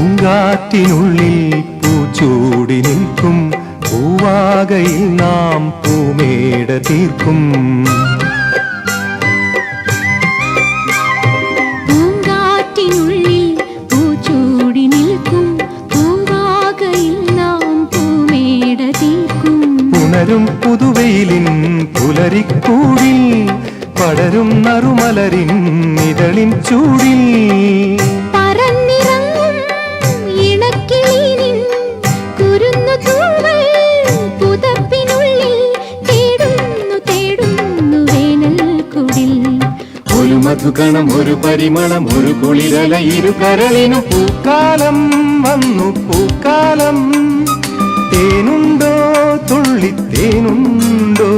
പൂങ്കാറ്റിനുള്ളിൽ പൂച്ചൂടി നിൽക്കും പൂവാകയിൽ നാം പൂമേട തീർക്കും. പൂങ്കാറ്റിനുള്ളിൽ പൂച്ചൂടി നിൽക്കും പൂവാകയിൽ നാം പൂമേട തീർക്കും. ഉണരും പുതുവെയിലിൻ പുലരിക്കൂടിൽ പടരും നറുമലരിൻ ഇതളിൻ ചൂടിൽ പറന്നിറങ്ങും ഇണക്കിളിനിൻ കുരുന്നു തൂവൽ പുതപ്പിനുള്ളിൽ തേടുന്നു തേടുന്നു വേനൽക്കുടിൽ. ഒരു മധുകണം ഒരു പരിമളം ഒരു കുളിരല ഇരു കരളിനു പൂക്കാലം വന്നു പൂക്കാലം. തേനുണ്ടോ തുള്ളിത്തേനുണ്ടോ